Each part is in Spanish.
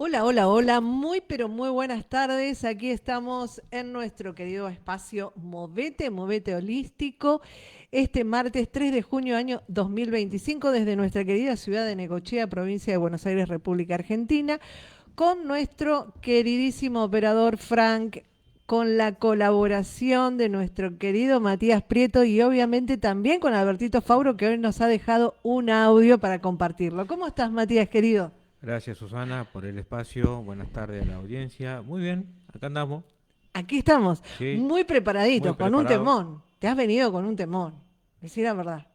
Hola, hola, hola, muy pero muy buenas tardes. Aquí estamos en nuestro querido espacio Movete, Movete Holístico, este martes 3 de junio año 2025 desde nuestra querida ciudad de Necochea, provincia de Buenos Aires, República Argentina, con nuestro queridísimo operador Frank, con la colaboración de nuestro querido Matías Prieto y obviamente también con Albertito Fauro que hoy nos ha dejado un audio para compartirlo. ¿Cómo estás, Matías, querido? Gracias Susana por el espacio. Buenas tardes a la audiencia. Muy bien, acá andamos. Aquí estamos, Sí, muy muy preparaditos, con un preparado. temón. Te has venido con un temón, decir la verdad.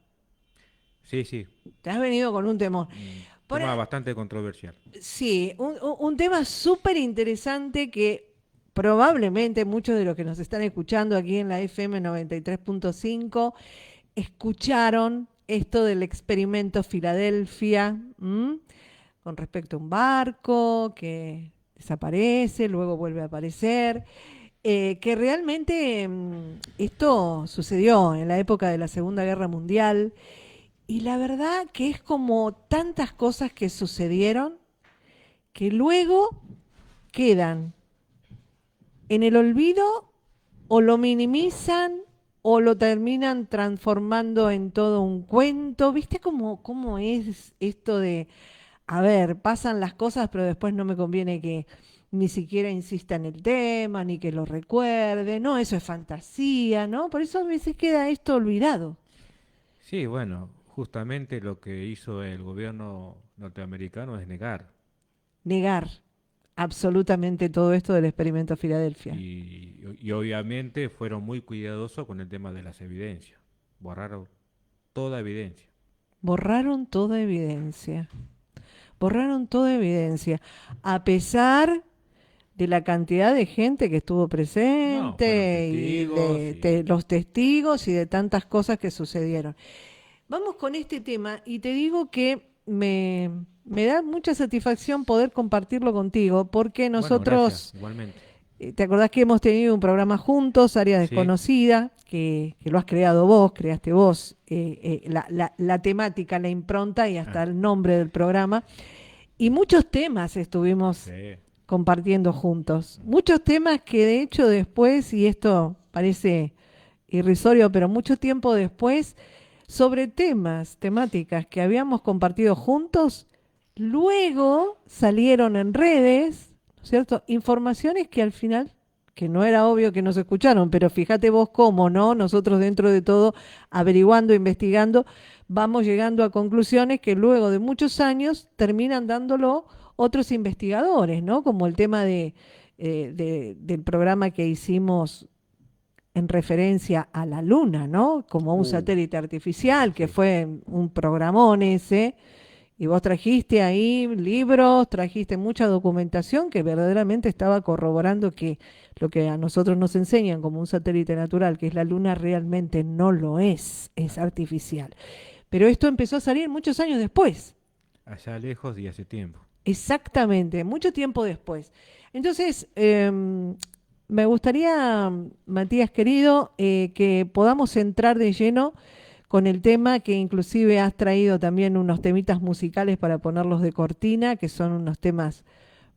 Sí, sí, Te has venido con un temón. un Por tema a- bastante controversial. sí, un tema súper interesante que probablemente muchos de los que nos están escuchando aquí en la FM 93.5 escucharon esto del experimento Filadelfia, ¿m? Con respecto a un barco que desaparece, luego vuelve a aparecer. Que realmente esto sucedió en la época de la Segunda Guerra Mundial y la verdad que es como tantas cosas que sucedieron que luego quedan en el olvido o lo minimizan o lo terminan transformando en todo un cuento. ¿Viste cómo es esto de, a ver, pasan las cosas, pero después no me conviene que ni siquiera insista en el tema, ni que lo recuerde? No, eso es fantasía, ¿no? Por eso a veces queda esto olvidado. Sí, bueno, justamente lo que hizo el gobierno norteamericano es negar. Negar absolutamente todo esto del experimento Filadelfia. Y obviamente fueron muy cuidadosos con el tema de las evidencias. Borraron toda evidencia. Borraron toda evidencia. Borraron toda evidencia. A pesar de la cantidad de gente que estuvo No, fueron presente y testigos de y... los testigos y de tantas cosas que sucedieron. Vamos con este tema y te digo que me da mucha satisfacción poder compartirlo contigo porque Bueno, gracias, nosotros, igualmente. ¿te acordás que hemos tenido un programa juntos, Área Sí, Desconocida, que lo has creado vos, creaste vos, la temática, la impronta y hasta ah, el nombre del programa? Y muchos temas estuvimos sí. compartiendo juntos. Muchos temas que de hecho después, y esto parece irrisorio, pero mucho tiempo después, sobre temas, temáticas que habíamos compartido juntos, luego salieron en redes, ¿no es cierto? Informaciones que al final, que no era obvio que nos escucharon, pero fíjate vos cómo, ¿no? Nosotros dentro de todo, averiguando, investigando, vamos llegando a conclusiones que luego de muchos años terminan dándolo otros investigadores, ¿no? Como el tema del programa que hicimos en referencia a la Luna, ¿no? Como un Uh, satélite artificial, que sí. fue un programón ese, y vos trajiste ahí libros, trajiste mucha documentación que verdaderamente estaba corroborando que lo que a nosotros nos enseñan como un satélite natural, que es la Luna, realmente no lo es artificial. Pero esto empezó a salir muchos años después. Allá lejos y hace tiempo. Exactamente, mucho tiempo después. Entonces, me gustaría, Matías querido, que podamos entrar de lleno con el tema que inclusive has traído también unos temitas musicales para ponerlos de cortina, que son unos temas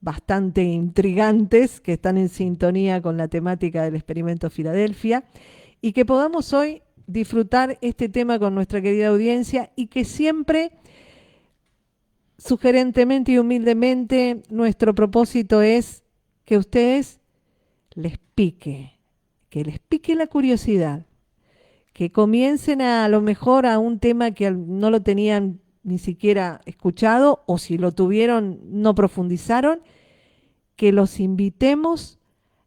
bastante intrigantes, que están en sintonía con la temática del experimento Filadelfia, y que podamos hoy disfrutar este tema con nuestra querida audiencia y que siempre sugerentemente y humildemente, nuestro propósito es que a ustedes les pique, que les pique la curiosidad, que comiencen a lo mejor a un tema que no lo tenían ni siquiera escuchado o si lo tuvieron no profundizaron, que los invitemos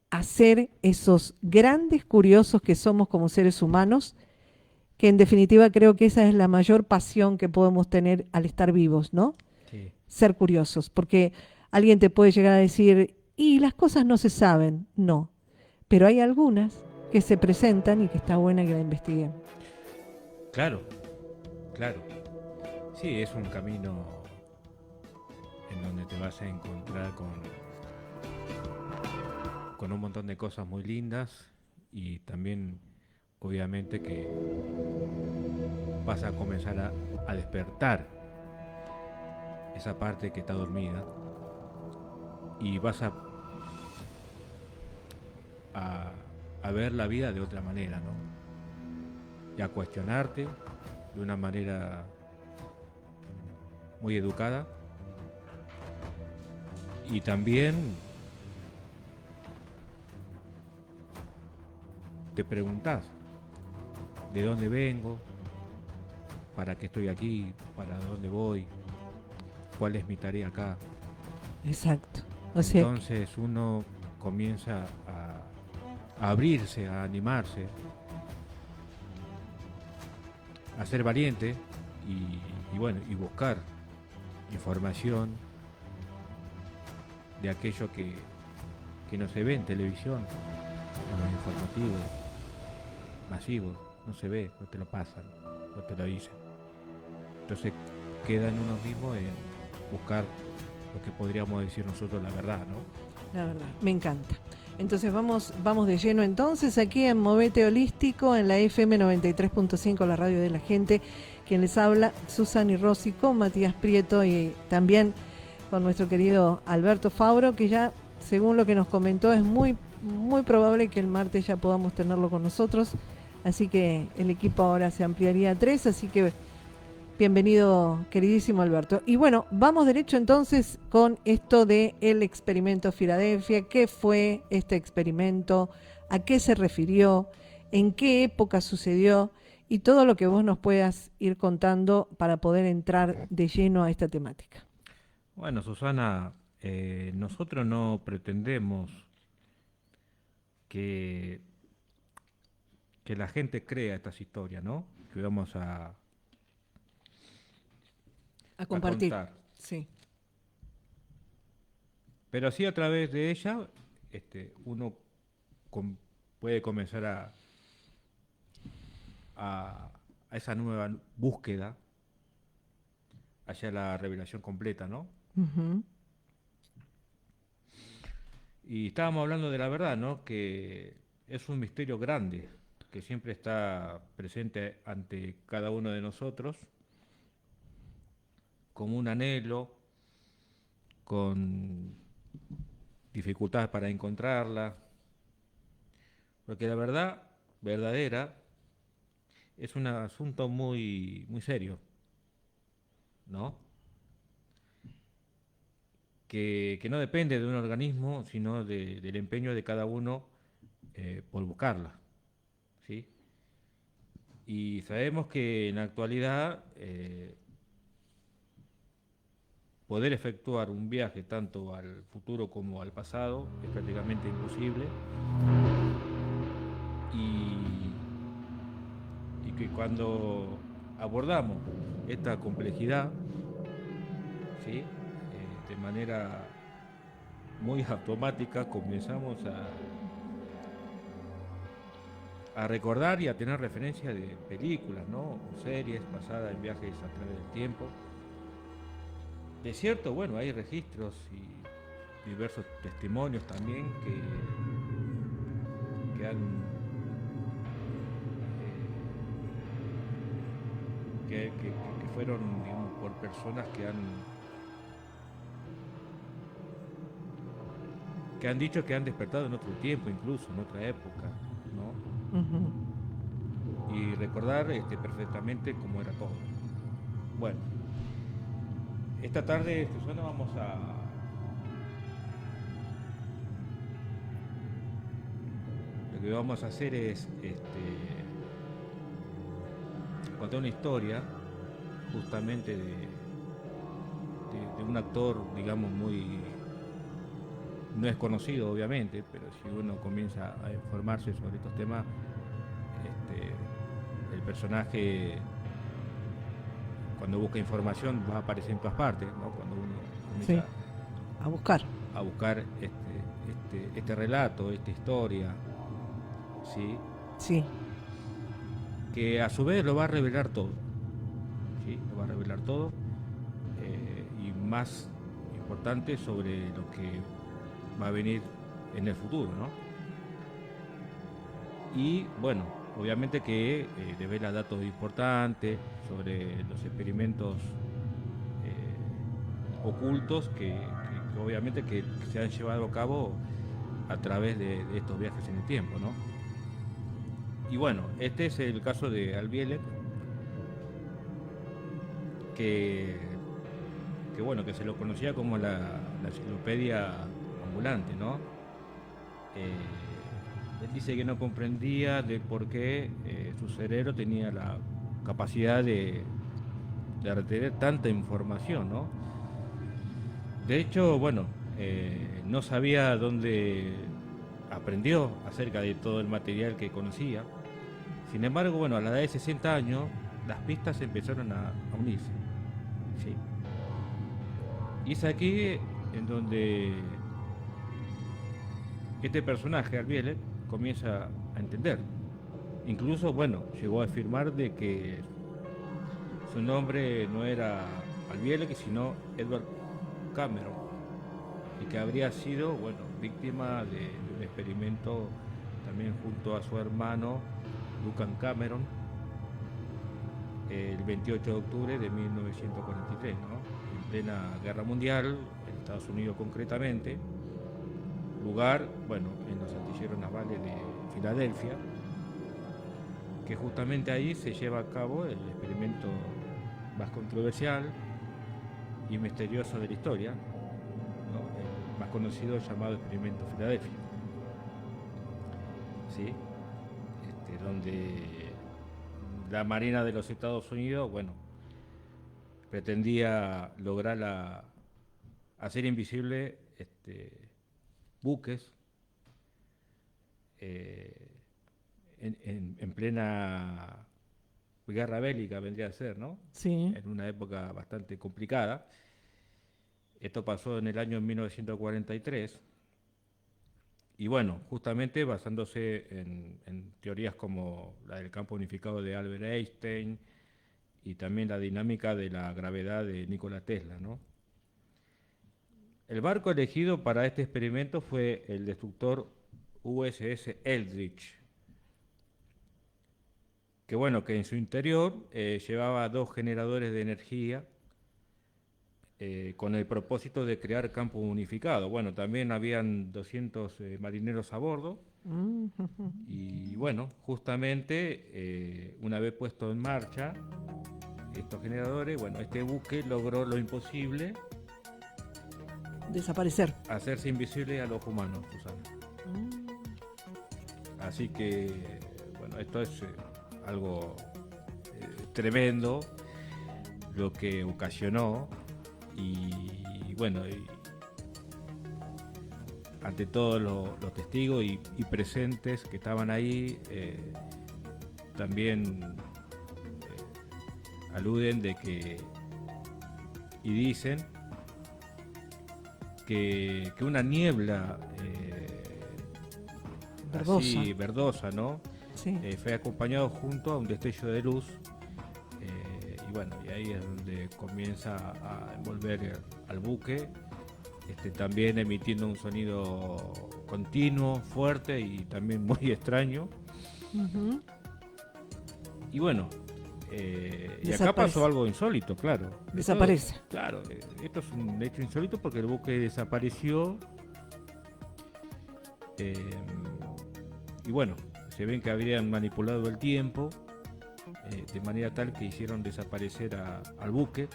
a ser esos grandes curiosos que somos como seres humanos, que en definitiva creo que esa es la mayor pasión que podemos tener al estar vivos, ¿no? Sí. Ser curiosos, porque alguien te puede llegar a decir, y las cosas no se saben, no, pero hay algunas que se presentan y que está buena que la investiguemos. Claro, claro. Sí, es un camino en donde te vas a encontrar con un montón de cosas muy lindas y también obviamente que vas a comenzar a despertar esa parte que está dormida y vas a, a ver la vida de otra manera, ¿no? Y a cuestionarte de una manera muy educada, y también te preguntás de dónde vengo, para qué estoy aquí, para dónde voy, cuál es mi tarea acá. Exacto. O sea, Entonces uno comienza a abrirse, a animarse, a ser valiente y bueno, y buscar información de aquello que no se ve en televisión, en los informativos masivos, no se ve, no te lo pasan, no te lo dicen. Entonces queda en uno mismo en buscar lo que podríamos decir nosotros la verdad, ¿no? la verdad, me encanta. Entonces vamos de lleno entonces aquí en Movete Holístico, en la FM 93.5, la radio de la gente. Quien les habla, Susana Rossi, con Matías Prieto y también con nuestro querido Alberto Fabro, que ya, según lo que nos comentó, es muy, muy probable que el martes ya podamos tenerlo con nosotros. Así que el equipo ahora se ampliaría a 3, así que bienvenido, queridísimo Alberto. Y bueno, vamos derecho entonces con esto de el experimento Filadelfia. ¿Qué fue este experimento? ¿A qué se refirió? ¿En qué época sucedió? Y todo lo que vos nos puedas ir contando para poder entrar de lleno a esta temática. Bueno, Susana, nosotros no pretendemos que, que la gente crea estas historias, ¿no? Que vamos A a compartir. contar. Sí. Pero sí a través de ella uno puede comenzar a esa nueva búsqueda hacia la revelación completa, ¿no? Uh-huh. Y estábamos hablando de la verdad, ¿no? Que es un misterio grande, que siempre está presente ante cada uno de nosotros, como un anhelo, con dificultades para encontrarla, porque la verdad verdadera es un asunto muy, muy serio, ¿no? Que no depende de un organismo, sino del empeño de cada uno por buscarla, ¿sí? Y sabemos que en la actualidad poder efectuar un viaje tanto al futuro como al pasado es prácticamente imposible, y que cuando abordamos esta complejidad, ¿sí? De manera muy automática comenzamos a recordar y a tener referencia de películas, ¿no? O series basadas en viajes a través del tiempo. De cierto, bueno, hay registros y diversos testimonios también que han que fueron, digamos, por personas que han dicho que han despertado en otro tiempo, incluso en otra época, ¿no? Uh-huh. Y recordar perfectamente cómo era todo. Bueno, esta tarde, Susana, lo que vamos a hacer es contar una historia justamente de un actor, digamos, no es conocido obviamente, pero si uno comienza a informarse sobre estos temas, el personaje, cuando busca información, va a aparecer en todas partes, ¿no? Cuando uno comienza a buscar este relato, esta historia, ¿sí? Sí. Que a su vez lo va a revelar todo, ¿sí? Lo va a revelar todo, y más importante sobre lo que va a venir en el futuro, ¿no? Y bueno, obviamente que devela datos importantes sobre los experimentos ocultos que que obviamente que se han llevado a cabo a través de estos viajes en el tiempo, ¿no? Y bueno, este es el caso de Albiele, que, que bueno, que se lo conocía como la enciclopedia ambulante, ¿no? Él dice que no comprendía de por qué su cerebro tenía la capacidad de retener tanta información, ¿no? De hecho, bueno, no sabía dónde aprendió acerca de todo el material que conocía. Sin embargo, bueno, a la edad de 60 años, las pistas empezaron a unirse, ¿sí? Y es aquí en donde este personaje, Albiele, comienza a entender. Incluso, bueno, llegó a afirmar de que su nombre no era Albiele, sino Edward Cameron, y que habría sido, bueno, víctima de un experimento también junto a su hermano Duncan Cameron el 28 de octubre de 1943, ¿no? En plena Guerra Mundial, en Estados Unidos concretamente, lugar, bueno, en los astilleros navales de Filadelfia, que justamente ahí se lleva a cabo el experimento más controversial y misterioso de la historia, ¿no? El más conocido llamado experimento Filadelfia, ¿sí? Donde la Marina de los Estados Unidos, bueno, pretendía lograr hacer invisible buques eh, en plena guerra bélica, vendría a ser, ¿no? Sí. En una época bastante complicada. Esto pasó en el año 1943. Y bueno, justamente basándose en teorías como la del campo unificado de Albert Einstein y también la dinámica de la gravedad de Nikola Tesla, ¿no? El barco elegido para este experimento fue el destructor USS Eldridge, que bueno, que en su interior llevaba 2 generadores de energía con el propósito de crear campo unificado. Bueno, también habían 200 marineros a bordo. Y bueno, justamente una vez puesto en marcha estos generadores, bueno, este buque logró lo imposible: Desaparecer. hacerse invisible a los humanos, Susana. Así que, bueno, esto es algo tremendo lo que ocasionó. Y bueno, ante todos los testigos y presentes que estaban ahí, también aluden de que y dicen que una niebla Verdosa. así verdosa, ¿no? Sí. Fue acompañado junto a un destello de luz. Y bueno, y ahí es donde comienza a envolver al buque, también emitiendo un sonido continuo, fuerte y también muy extraño. Ujú. Y bueno, y acá pasó algo insólito, claro. Desaparece. Claro, esto es un hecho insólito porque el buque desapareció. Y bueno, se ven que habrían manipulado el tiempo de manera tal que hicieron desaparecer al buque.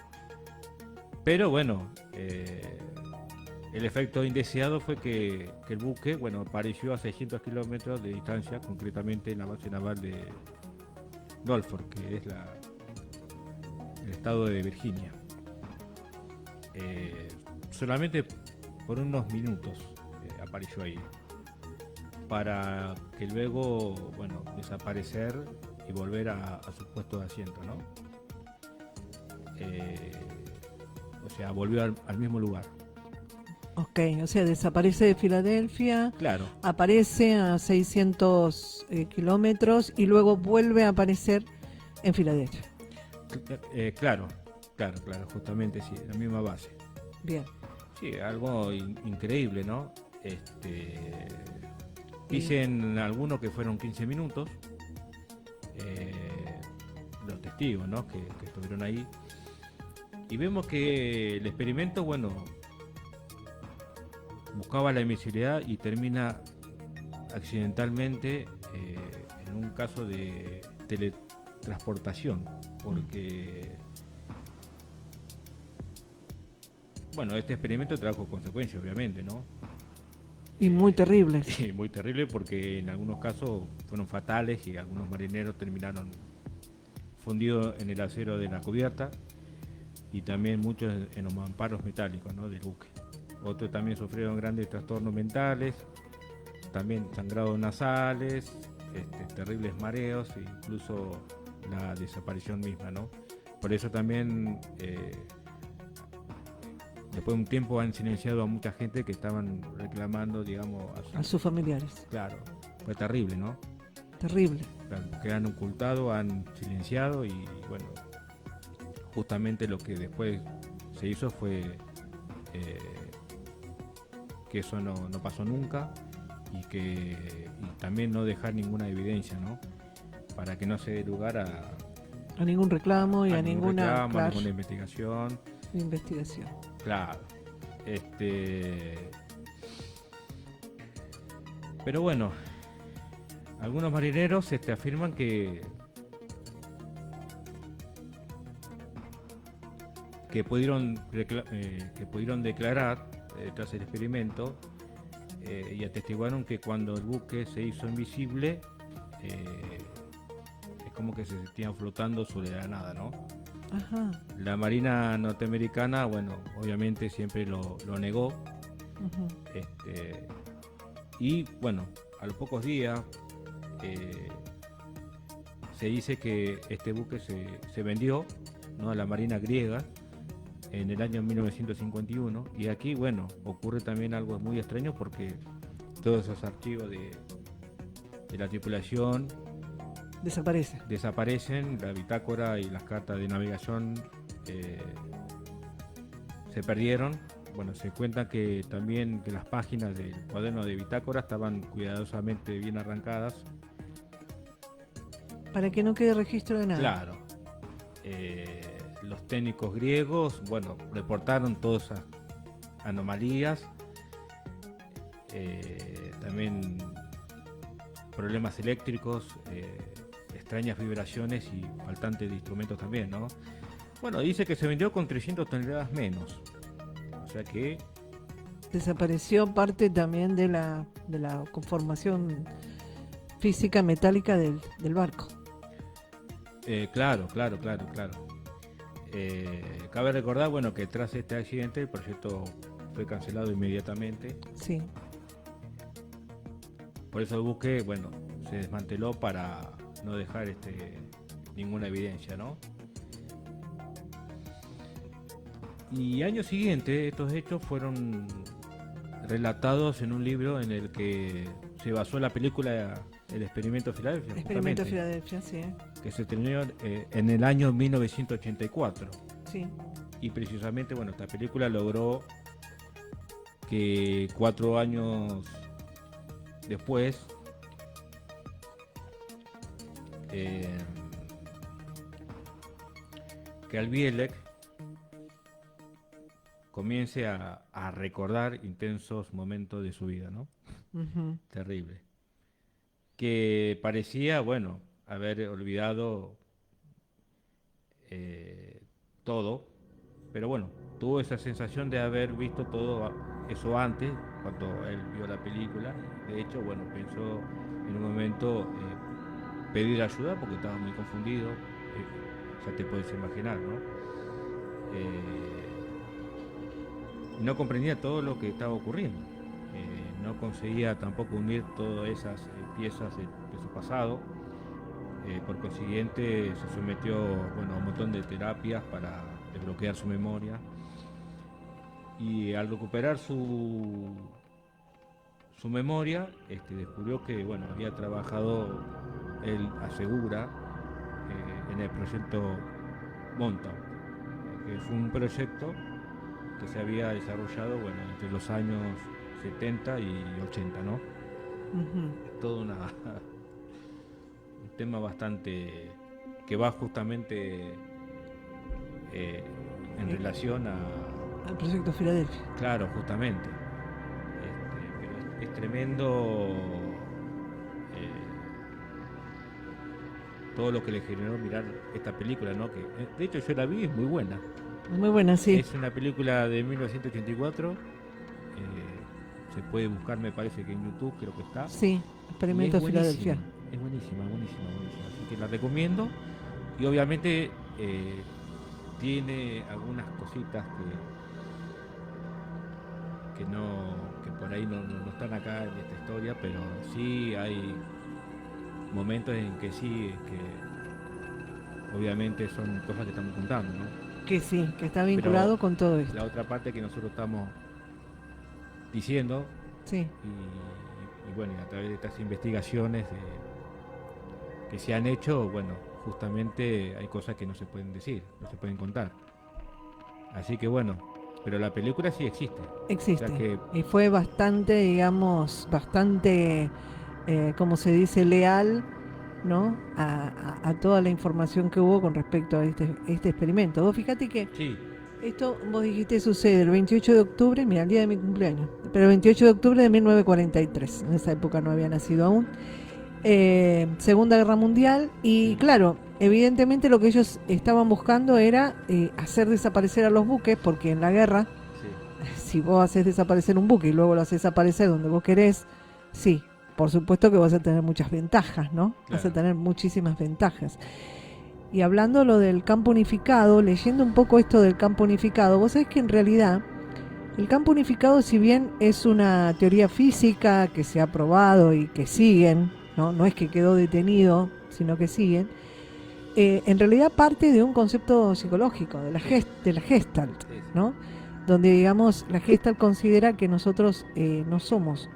Pero bueno, el efecto indeseado fue que el buque, bueno, apareció a 600 kilómetros de distancia, concretamente en la base naval de Norfolk, que es el estado de Virginia. Solamente por unos minutos apareció ahí, para que luego, bueno, desaparecer y volver a su puesto de asiento, ¿no? O sea, volvió al mismo lugar. Ok, o sea, desaparece de Filadelfia, Claro, aparece a 600 kilómetros y luego vuelve a aparecer en Filadelfia. claro, justamente sí, la misma base. Bien. Sí, algo increíble, ¿no? Dicen algunos que fueron 15 minutos, los testigos, ¿no? que estuvieron ahí. Y vemos que el experimento, bueno, buscaba la invisibilidad y termina accidentalmente en un caso de teletransportación, porque bueno, este experimento trajo consecuencias, obviamente, ¿no? Y muy terribles. Y muy terrible porque en algunos casos fueron fatales y algunos marineros terminaron fundidos en el acero de la cubierta y también muchos en los mamparos metálicos, ¿no?, del buque. Otros también sufrieron grandes trastornos mentales, también sangrados nasales, terribles mareos e incluso la desaparición misma, ¿no? Por eso también después de un tiempo han silenciado a mucha gente que estaban reclamando, digamos, A sus familiares. Claro, fue terrible, ¿no? Terrible. Claro, que han ocultado, han silenciado y bueno, justamente lo que después se hizo fue que eso no pasó nunca y también no dejar ninguna evidencia, ¿no? Para que no se dé lugar a ningún reclamo y a ningún ninguna, reclamo, claro, a ninguna investigación. Investigación. Claro. Pero bueno, algunos marineros afirman que pudieron declarar tras el experimento y atestiguaron que cuando el buque se hizo invisible es como que se sentían flotando sobre la nada, ¿no? Ajá. La Marina norteamericana, bueno, obviamente siempre lo negó. Uh-huh. Y bueno, a los pocos días se dice que este buque se vendió, ¿no?, a la Marina griega en el año 1951. Y aquí, bueno, ocurre también algo muy extraño porque todos esos archivos de la tripulación desaparecen, la bitácora y las cartas de navegación se perdieron. Bueno, se cuenta que también que las páginas del cuaderno de bitácora estaban cuidadosamente bien arrancadas. Para que no quede registro de nada. Claro. Los técnicos griegos, bueno, reportaron todas esas anomalías. También problemas eléctricos, extrañas vibraciones y faltantes de instrumentos también, ¿no? Bueno, dice que se vendió con 300 toneladas menos. O sea que desapareció parte también de la conformación física metálica del barco. Claro. Cabe recordar, bueno, que tras este accidente el proyecto fue cancelado inmediatamente. Sí. Por eso el buque, bueno, se desmanteló para no dejar ninguna evidencia, ¿no? Y años siguientes estos hechos fueron relatados en un libro en el que se basó la película El Experimento Filadelfia. Experimento Filadelfia, sí. Que se terminó en el año 1984. Sí. Y precisamente, bueno, esta película logró que 4 años después que Albielek comience a recordar intensos momentos de su vida, ¿no? Uh-huh. Terrible. Que parecía, bueno, haber olvidado todo, pero bueno, tuvo esa sensación de haber visto todo eso antes, cuando él vio la película. De hecho, bueno, pensó en un momento pedir ayuda porque estaba muy confundido, ya te puedes imaginar, ¿no? No comprendía todo lo que estaba ocurriendo, no conseguía tampoco unir todas esas piezas de su pasado. Por consiguiente se sometió, bueno, a un montón de terapias para desbloquear su memoria, y al recuperar su memoria descubrió que, bueno, había trabajado, él asegura, en el proyecto Montauk, que fue un proyecto que se había desarrollado, bueno, entre los años 70 y 80, ¿no? Uh-huh. Todo un tema bastante que va justamente en relación al proyecto Filadelfia. Claro, justamente. es tremendo todo lo que le generó mirar esta película, ¿no? Que de hecho yo la vi, es muy buena. Muy buena, sí. Es una película de 1984. Se puede buscar, me parece que en YouTube creo que está. Sí, Y Experimento Filadelfia. es buenísima, buenísima, buenísima. Así que la recomiendo. Y obviamente tiene algunas cositas que por ahí no están acá en esta historia, pero sí hay momentos en que sí, que obviamente son cosas que estamos contando, ¿no? Que sí, que está Pero vinculado con todo esto. la otra parte que nosotros estamos diciendo, Sí, y bueno, y a través de estas investigaciones que se han hecho, bueno, justamente hay cosas que no se pueden decir, no se pueden contar. Así que bueno, pero la película sí existe. existe. O sea que, Y fue bastante, digamos, bastante, como se dice, leal, ¿no? A toda la información que hubo con respecto a este experimento. Vos fíjate que sí, esto, vos dijiste, sucede el 28 de octubre, mira, el día de mi cumpleaños, pero el 28 de octubre de 1943. En esa época no había nacido aún. Segunda Guerra Mundial, y claro, evidentemente lo que ellos estaban buscando era hacer desaparecer a los buques, porque en la guerra, sí, si vos haces desaparecer un buque y luego lo haces desaparecer donde vos querés, sí, por supuesto que vas a tener muchas ventajas, ¿no? Vas a claro. tener muchísimas ventajas. Y hablando lo del campo unificado, leyendo un poco esto del campo unificado, vos sabés que en realidad el campo unificado, si bien es una teoría física que se ha probado y que siguen, no es que quedó detenido, sino que siguen, en realidad parte de un concepto psicológico, de la Gestalt, Sí, sí. ¿no? Donde, digamos, la Gestalt considera que nosotros no somos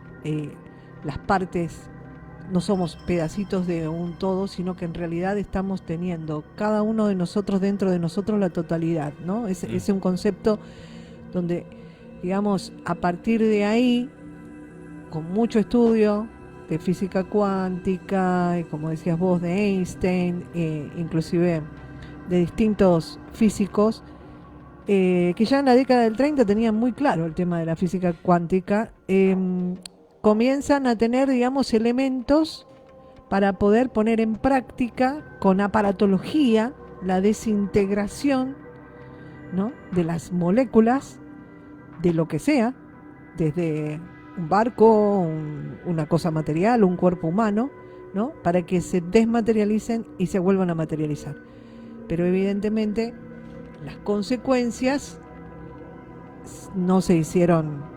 las partes, no somos pedacitos de un todo, sino que en realidad estamos teniendo cada uno de nosotros dentro de nosotros la totalidad, ¿no? Es un concepto donde, digamos, a partir de ahí, con mucho estudio de física cuántica, y como decías vos, de Einstein, inclusive de distintos físicos, que ya en la década del 30 tenían muy claro el tema de la física cuántica, comienzan a tener, digamos, elementos para poder poner en práctica con aparatología la desintegración, ¿no?, de las moléculas de lo que sea, desde un barco, una cosa material, un cuerpo humano, ¿no?, para que se desmaterialicen y se vuelvan a materializar. Pero evidentemente las consecuencias no se hicieron,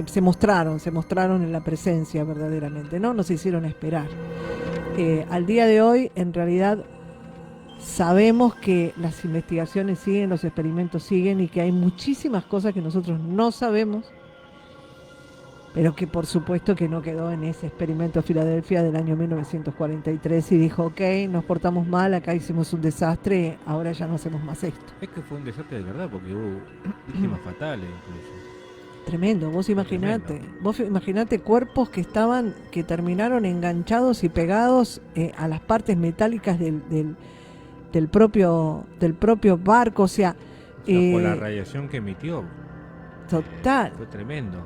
se mostraron en la presencia verdaderamente, no se hicieron esperar. Al día de hoy, en realidad, sabemos que las investigaciones siguen, los experimentos siguen y que hay muchísimas cosas que nosotros no sabemos, pero que por supuesto que no quedó en ese experimento Filadelfia del año 1943 y dijo, ok, nos portamos mal, acá hicimos un desastre, ahora ya no hacemos más esto. Es que fue un desastre de verdad porque hubo víctimas fatales incluso. Tremendo, Fue tremendo. vos imaginate cuerpos que terminaron enganchados y pegados a las partes metálicas del propio barco, o sea, O sea, por la radiación que emitió. total, Fue tremendo.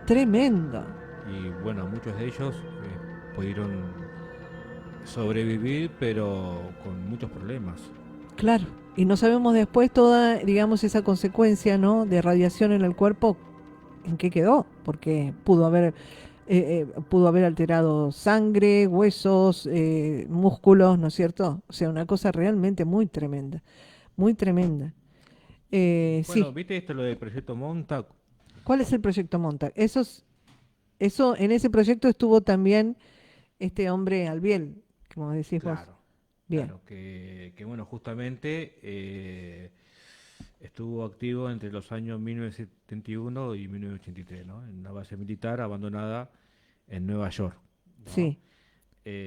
tremendo. Y bueno, muchos de ellos pudieron sobrevivir, pero con muchos problemas. Claro, y no sabemos después toda, digamos, esa consecuencia, ¿no?, de radiación en el cuerpo, en qué quedó, porque pudo haber alterado sangre, huesos, músculos, ¿no es cierto? O sea, una cosa realmente muy tremenda, muy tremenda. Bueno, Sí, ¿viste esto lo del proyecto Montauk? ¿cuál es el proyecto Montauk? En ese proyecto estuvo también este hombre Albiel, como decís vos. Claro, Bien, claro, que bueno, justamente estuvo activo entre los años 1971 y 1983, ¿no? En una base militar abandonada en Nueva York, ¿no? sí.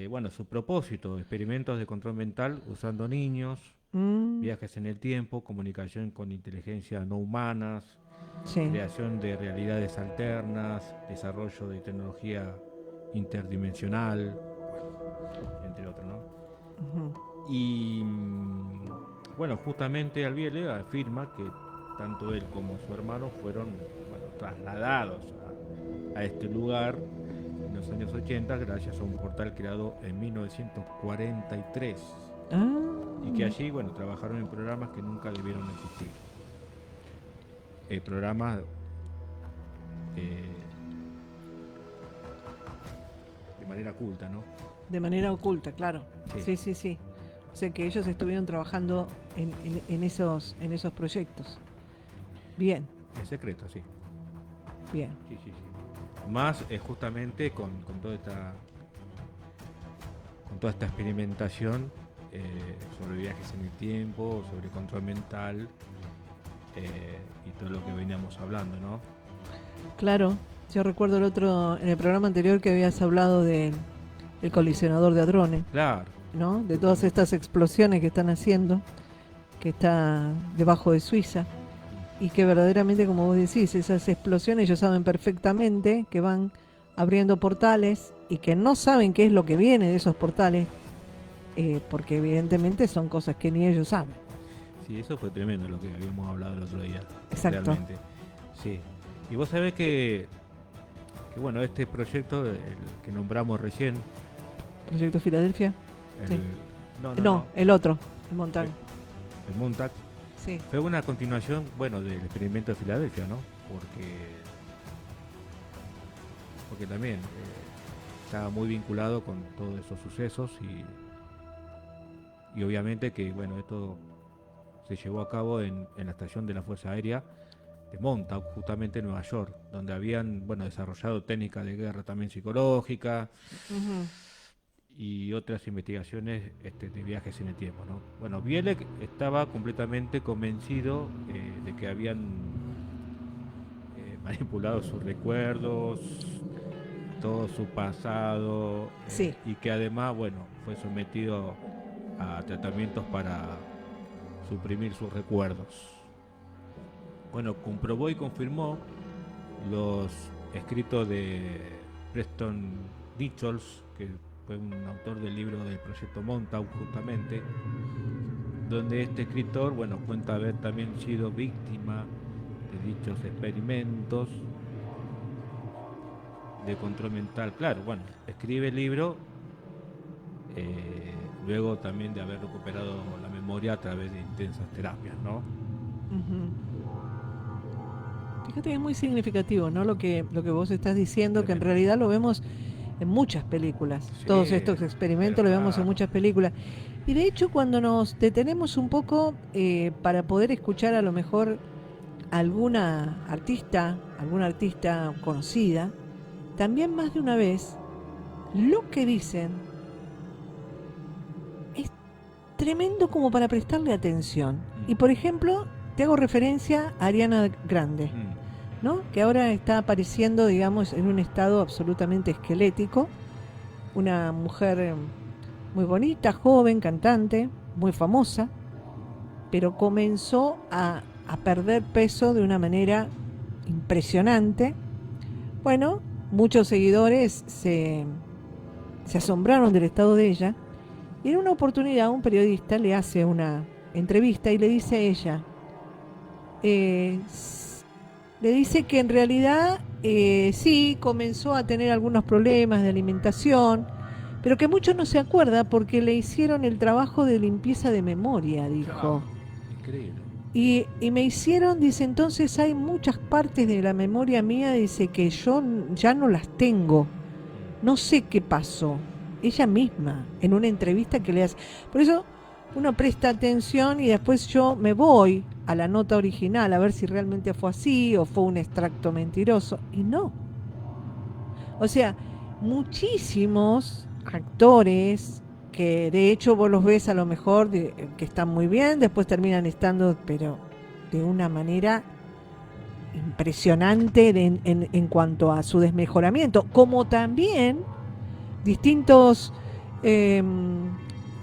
Bueno, su propósito, experimentos de control mental usando niños, Mm, viajes en el tiempo, comunicación con inteligencias no humanas, sí. creación de realidades alternas, desarrollo de tecnología interdimensional, bueno, entre otros, ¿no? Ujú. Y bueno, justamente Albiele afirma que tanto él como su hermano fueron, bueno, trasladados a este lugar en los años 80 gracias a un portal creado en 1943 y que allí, bueno, trabajaron en programas que nunca debieron existir. Programas de manera oculta, ¿no? De manera oculta, claro. Sí. Sí. O sea que ellos estuvieron trabajando en esos proyectos. Bien, En secreto, sí. bien. Sí. Más justamente con toda esta experimentación sobre viajes en el tiempo, sobre control mental y todo lo que veníamos hablando, ¿no? Claro, yo recuerdo en el programa anterior que habías hablado del colisionador de hadrones, Claro. ¿no? De todas estas explosiones que están haciendo, que está debajo de Suiza, y que verdaderamente, como vos decís, esas explosiones ellos saben perfectamente que van abriendo portales y que no saben qué es lo que viene de esos portales, porque evidentemente son cosas que ni ellos saben. Sí, eso fue tremendo lo que habíamos hablado el otro día. Exacto. Realmente. Sí. Y vos sabés que bueno, este proyecto, el que nombramos recién, ¿Proyecto Filadelfia? Sí. No, el otro, el Montauk. el Montauk, Sí. fue una continuación, bueno, del experimento de Filadelfia, ¿no? Porque también estaba muy vinculado con todos esos sucesos y obviamente que, bueno, esto se llevó a cabo en la estación de la Fuerza Aérea de Montauk, justamente en Nueva York, donde habían, bueno, desarrollado técnicas de guerra también psicológica y otras investigaciones de viajes en el tiempo, ¿no? Bueno, Bielek estaba completamente convencido de que habían manipulado sus recuerdos, todo su pasado, Sí. y que además, bueno, fue sometido a tratamientos para suprimir sus recuerdos. Bueno, comprobó y confirmó los escritos de Preston Nichols, que fue un autor del libro del proyecto Montauk, justamente, donde este escritor, bueno, cuenta haber también sido víctima de dichos experimentos de control mental. Claro, bueno, escribe el libro luego también de haber recuperado la memoria a través de intensas terapias, ¿no? Fíjate que es muy significativo, ¿no? Lo que vos estás diciendo, que en Tremendo. realidad lo vemos en muchas películas. Sí, Todos estos experimentos lo vemos en muchas películas. Y de hecho, cuando nos detenemos un poco para poder escuchar a lo mejor alguna artista conocida, también más de una vez, lo que dicen es tremendo como para prestarle atención. Y por ejemplo, te hago referencia a Ariana Grande, ¿no? Que ahora está apareciendo, digamos, en un estado absolutamente esquelético. Una mujer muy bonita, joven, cantante, muy famosa, pero comenzó a perder peso de una manera impresionante. Bueno, muchos seguidores se asombraron del estado de ella, y en una oportunidad un periodista le hace una entrevista y le dice a ella, le dice que en realidad sí, comenzó a tener algunos problemas de alimentación, pero que mucho no se acuerda porque le hicieron el trabajo de limpieza de memoria, dijo. Increíble. Y me hicieron, dice, entonces hay muchas partes de la memoria mía, dice, que yo ya no las tengo. No sé qué pasó. Ella misma, en una entrevista que le hace. Por eso uno presta atención y después yo me voy a la nota original a ver si realmente fue así o fue un extracto mentiroso. Y no. O sea, muchísimos actores que de hecho vos los ves a lo mejor que están muy bien, después terminan estando, pero de una manera impresionante en cuanto a su desmejoramiento, como también distintos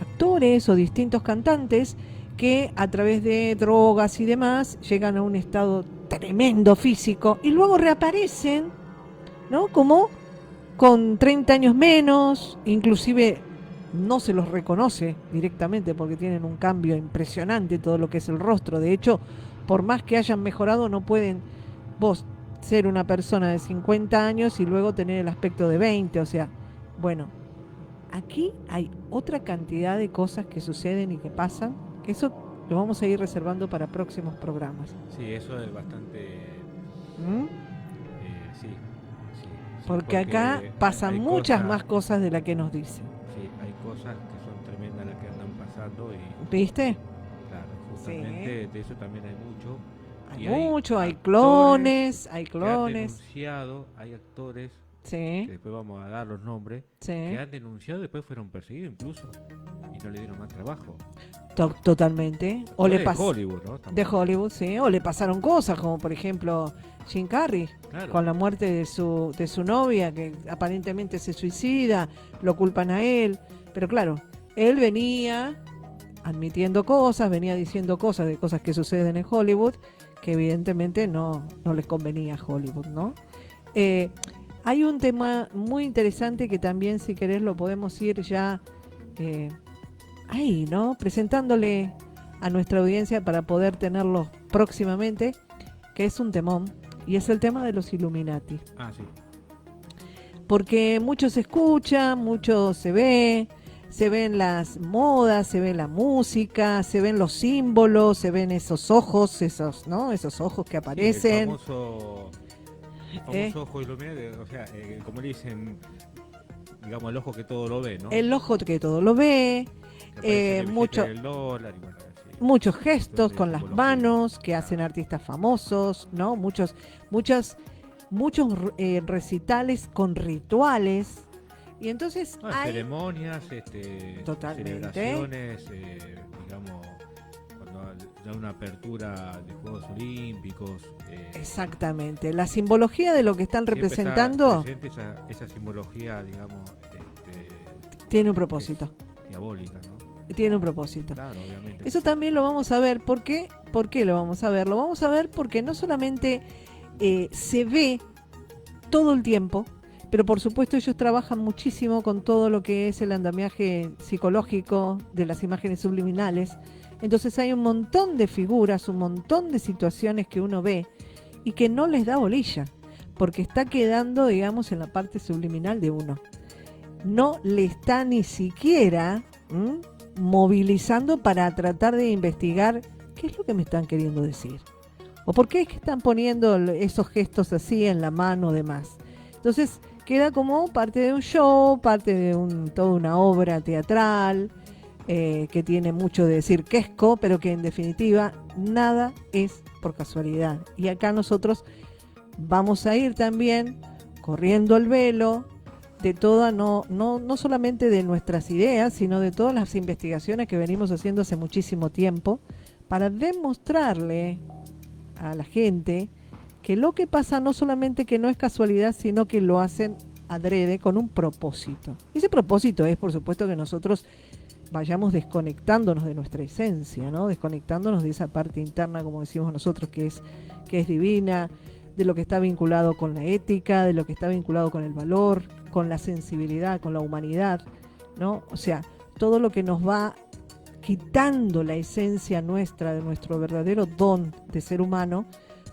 actores o distintos cantantes que a través de drogas y demás llegan a un estado tremendo físico y luego reaparecen, ¿no? Como con 30 años menos, inclusive no se los reconoce directamente porque tienen un cambio impresionante todo lo que es el rostro. De hecho, por más que hayan mejorado, no pueden vos ser una persona de 50 años y luego tener el aspecto de 20. O sea, bueno, aquí hay otra cantidad de cosas que suceden y que pasan, que eso lo vamos a ir reservando para próximos programas. Sí, eso es bastante... ¿Mm? Sí, sí, sí, Porque acá pasan hay muchas cosas, más cosas de las que nos dicen. sí, hay cosas que son tremendas las que andan pasando y ¿Viste? claro, Sí. justamente de eso también hay mucho. Hay Y mucho, hay actores hay que han clones. denunciado, hay actores que Sí, después vamos a dar los nombres, que sí. han denunciado y después fueron perseguidos incluso y no le dieron más trabajo. Totalmente. O le Actores de pas Hollywood, ¿no? de Estamos- Hollywood, sí. O le pasaron cosas, como por ejemplo Jim Carrey, Claro, con la muerte de su novia, que aparentemente se suicida, lo culpan a él. Pero claro, él venía admitiendo cosas, venía diciendo cosas de cosas que suceden en Hollywood, que evidentemente no les convenía a Hollywood, ¿no? Eh, Hay un tema muy interesante que también, si querés, lo podemos ir ya eh, ahí, ¿no? Presentándole a nuestra audiencia para poder tenerlo próximamente, que es un temón, y es el tema de los Illuminati. ah, sí. Porque mucho se escucha, mucho se ven las modas, se ve la música, se ven los símbolos, se ven esos ojos, esos, ¿no? Esos ojos que Sí, aparecen. el ¿Eh? famoso ojo iluminado, o sea, como le dicen, digamos, el ojo que todo lo ve, ¿no? El ojo que todo lo ve, Que aparece en el mucho, billete del dólar y bueno, sí. muchos gestos Entonces, con las simbología. manos que hacen Claro. artistas famosos, ¿no? Muchos recitales con rituales. Y entonces No, hay ceremonias, totalmente, celebraciones, digamos, cuando da una apertura de Juegos Olímpicos. exactamente, la simbología de lo que están Siempre representando está presente esa simbología, digamos, tiene un que propósito, es diabólica, ¿no? tiene un propósito. Claro, obviamente. Eso Sí. también lo vamos a ver. ¿Por qué? ¿Por qué lo vamos a ver? Lo vamos a ver porque no solamente se ve todo el tiempo, pero por supuesto ellos trabajan muchísimo con todo lo que es el andamiaje psicológico de las imágenes subliminales. Entonces hay un montón de figuras, un montón de situaciones que uno ve y que no les da bolilla, porque está quedando, digamos, en la parte subliminal de uno. No le está ni siquiera movilizando para tratar de investigar qué es lo que me están queriendo decir. O por qué es que están poniendo esos gestos así en la mano demás. Entonces queda como parte de un show, parte de toda una obra teatral, que tiene mucho de cirquesco, pero que en definitiva nada es por casualidad. Y acá nosotros vamos a ir también corriendo el velo de toda, no solamente de nuestras ideas, sino de todas las investigaciones que venimos haciendo hace muchísimo tiempo, para demostrarle a la gente que lo que pasa no solamente que no es casualidad, sino que lo hacen adrede con un propósito. Y ese propósito es, por supuesto, que nosotros vayamos desconectándonos de nuestra esencia, ¿no? Desconectándonos de esa parte interna, como decimos nosotros, que es divina, de lo que está vinculado con la ética, de lo que está vinculado con el valor, con la sensibilidad, con la humanidad, ¿no? O sea, todo lo que nos va quitando la esencia nuestra, de nuestro verdadero don de ser humano,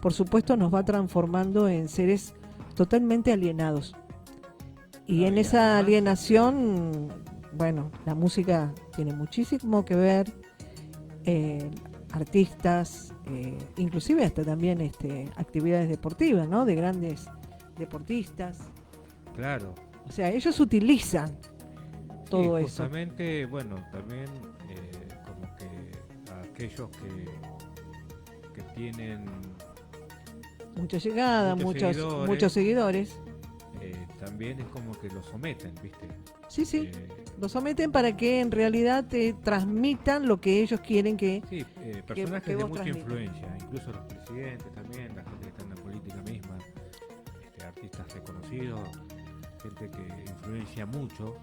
por supuesto nos va transformando en seres totalmente alienados. Y en esa alienación, bueno, la música tiene muchísimo que ver, artistas, inclusive hasta también actividades deportivas, ¿no? De grandes deportistas. Claro. O sea, ellos utilizan todo Sí, eso. justamente, bueno, también como que aquellos que tienen Mucha llegada, muchos seguidores. también es como que los someten, ¿viste? Sí, sí. Eh, Lo someten para que en realidad te transmitan lo que ellos quieren que... sí, personajes de vos mucha transmitas. influencia, incluso los presidentes también, la gente que está en la política misma, artistas reconocidos, gente que influencia mucho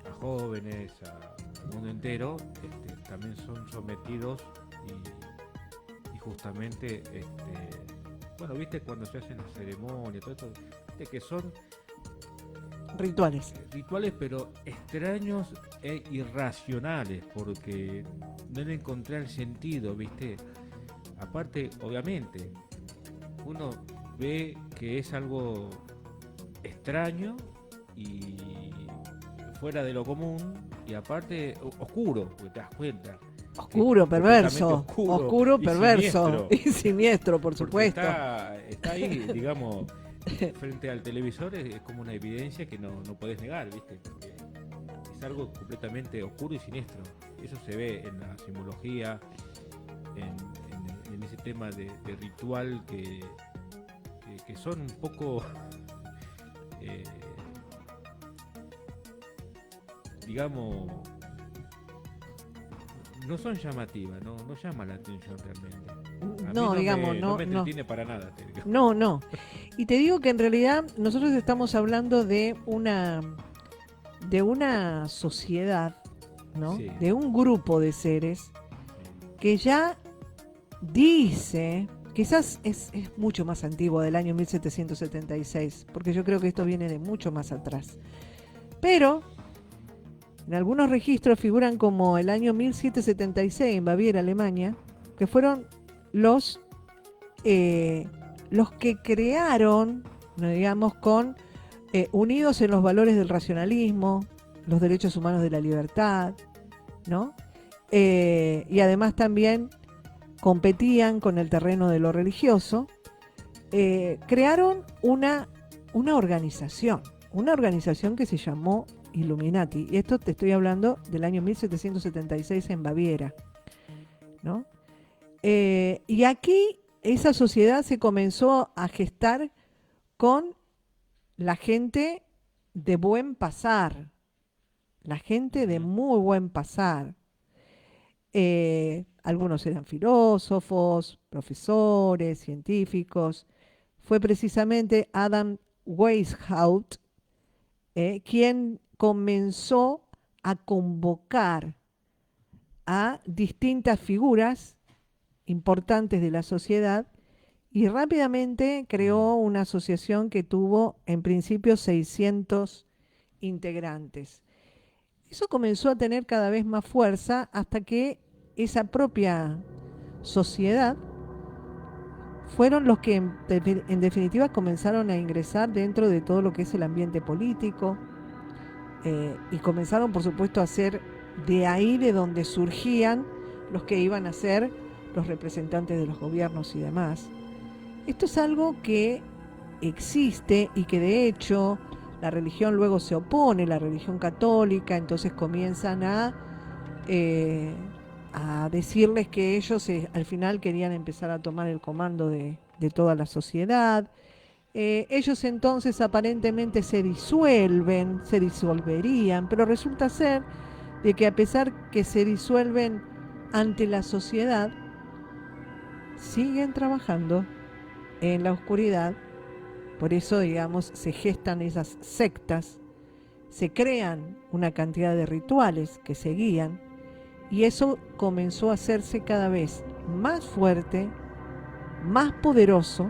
a jóvenes, al mundo entero, también son sometidos y justamente, bueno, viste cuando se hacen las ceremonias, todo esto, viste que son Rituales. rituales pero extraños e irracionales porque no le encontré el sentido, viste. aparte, obviamente, uno ve que es algo extraño y fuera de lo común, y aparte oscuro, porque te das cuenta. Oscuro, perverso. Oscuro, Oscuro, y perverso. siniestro, Y siniestro, por porque supuesto. está ahí, digamos, frente al televisor, es como una evidencia que no podés negar, ¿viste? Porque es algo completamente oscuro y siniestro. Eso se ve en la simbología, en ese tema de ritual que son un poco, digamos, no son llamativas, no llama la atención realmente. A No, mí digamos, no no, me no. entretiene para nada, te digo. No. Y te digo que en realidad nosotros estamos hablando de una sociedad, ¿no? Sí. De un grupo de seres que ya dice, quizás es mucho más antiguo, del año 1776, porque yo creo que esto viene de mucho más atrás. Pero en algunos registros figuran como el año 1776 en Baviera, Alemania, que fueron los que crearon, ¿no? Digamos, unidos en los valores del racionalismo, los derechos humanos de la libertad, ¿no? Y además también competían con el terreno de lo religioso, crearon una organización que se llamó Illuminati. Y esto te estoy hablando del año 1776 en Baviera, ¿no? Y aquí esa sociedad se comenzó a gestar con la gente de buen pasar, la gente de muy buen pasar. Algunos eran filósofos, profesores, científicos. Fue precisamente Adam Weishaupt quien comenzó a convocar a distintas figuras importantes de la sociedad y rápidamente creó una asociación que tuvo en principio 600 integrantes. Eso comenzó a tener cada vez más fuerza hasta que esa propia sociedad fueron los que en definitiva comenzaron a ingresar dentro de todo lo que es el ambiente político, y comenzaron por supuesto a ser de ahí de donde surgían los que iban a ser los representantes de los gobiernos y demás. Esto es algo que existe y que de hecho la religión luego se opone, la religión católica, entonces comienzan a decirles que ellos al final querían empezar a tomar el comando de toda la sociedad. Ellos entonces aparentemente se disolverían, pero resulta ser de que a pesar que se disuelven ante la sociedad, siguen trabajando en la oscuridad. Por eso, digamos, se gestan esas sectas, se crean una cantidad de rituales que seguían, y eso comenzó a hacerse cada vez más fuerte, más poderoso,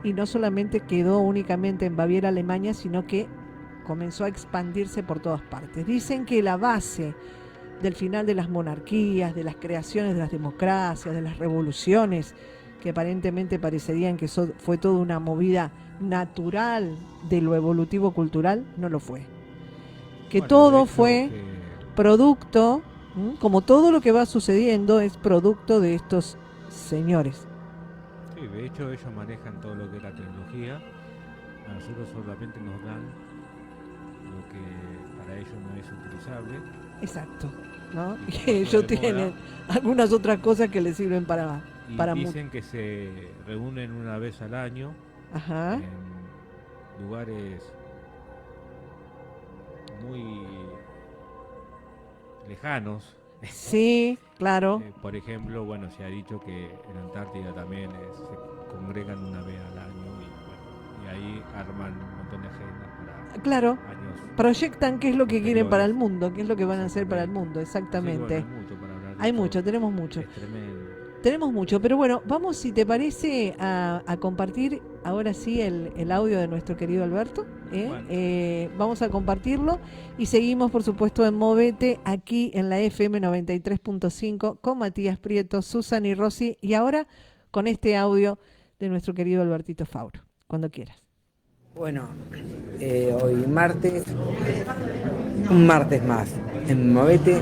y no solamente quedó únicamente en Baviera, Alemania, sino que comenzó a expandirse por todas partes. Dicen que la base del final de las monarquías, de las creaciones de las democracias, de las revoluciones, que aparentemente parecerían que fue toda una movida natural de lo evolutivo cultural, no lo fue. Que Bueno, todo de hecho, fue producto, como todo lo que va sucediendo es producto de estos señores. Sí, de hecho ellos manejan todo lo que es la tecnología. A nosotros solamente nos dan lo que para ellos no es utilizable. Exacto, ¿no? Y Y como ellos eso de tienen moda, algunas otras cosas que les sirven para y dicen que se reúnen una vez al año Ajá. en lugares muy lejanos. Sí, claro. Por ejemplo, bueno, se ha dicho que en Antártida también se congregan una vez al año y ahí arman un montón de agendas para Claro, años. proyectan qué es lo que quieren para el posteriores. mundo, qué es lo que van a hacer para el mundo, Sí, exactamente. bueno, hay mucho para hablar de Hay esto. mucho, tenemos mucho. Es tremendo. Tenemos mucho, pero bueno, vamos, si te parece, a compartir ahora sí el audio de nuestro querido Alberto. Bueno. Vamos a compartirlo y seguimos, por supuesto, en Movete, aquí en la FM 93.5 con Matías Prieto, Susan y Rosy. Y ahora con este audio de nuestro querido Albertito Fauro, cuando quieras. Bueno, hoy martes, un martes más en Movete,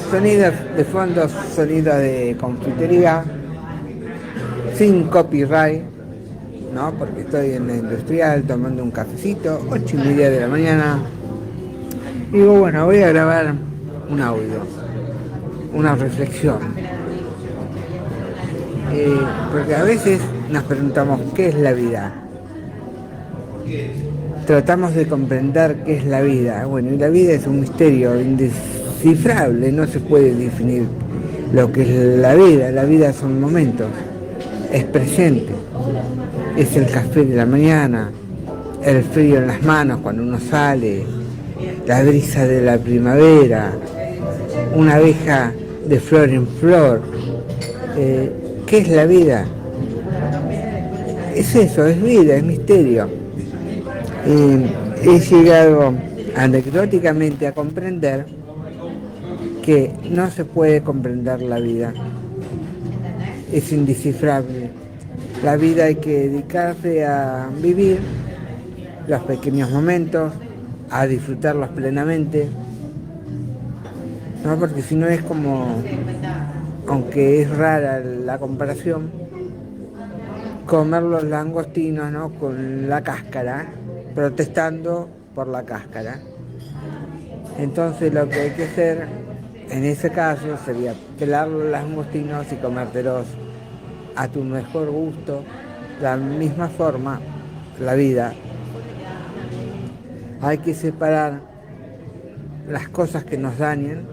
sonidos de fondo, sonidos de confitería, sin copyright, ¿no? Porque estoy en la industrial tomando un cafecito, 8:30 de la mañana. Digo, bueno, voy a grabar un audio, una reflexión. Porque a veces nos preguntamos qué es la vida. Tratamos de comprender qué es la vida. Bueno, y la vida es un misterio indescifrable, no se puede definir lo que es la vida. La vida son momentos, es presente, es el café de la mañana, el frío en las manos cuando uno sale, la brisa de la primavera, una abeja de flor en flor. ¿Qué es la vida? Es eso, es vida, es misterio. He llegado anecdóticamente a comprender que no se puede comprender la vida. Es indescifrable. La vida hay que dedicarse a vivir los pequeños momentos, a disfrutarlos plenamente, ¿no? Porque si no es como, aunque es rara la comparación, comer los langostinos, ¿no? Con la cáscara, protestando por la cáscara. Entonces lo que hay que hacer en ese caso sería pelar los langostinos y comértelos a tu mejor gusto. De la misma forma, la vida. Hay que separar las cosas que nos dañan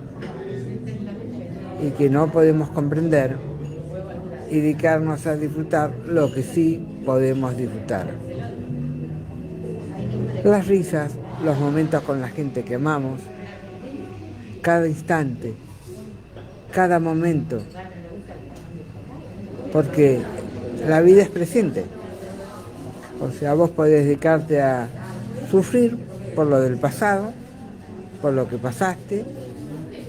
y que no podemos comprender y dedicarnos a disfrutar lo que sí podemos disfrutar. Las risas, los momentos con la gente que amamos, cada instante, cada momento, porque la vida es presente. O sea, vos podés dedicarte a sufrir por lo del pasado, por lo que pasaste,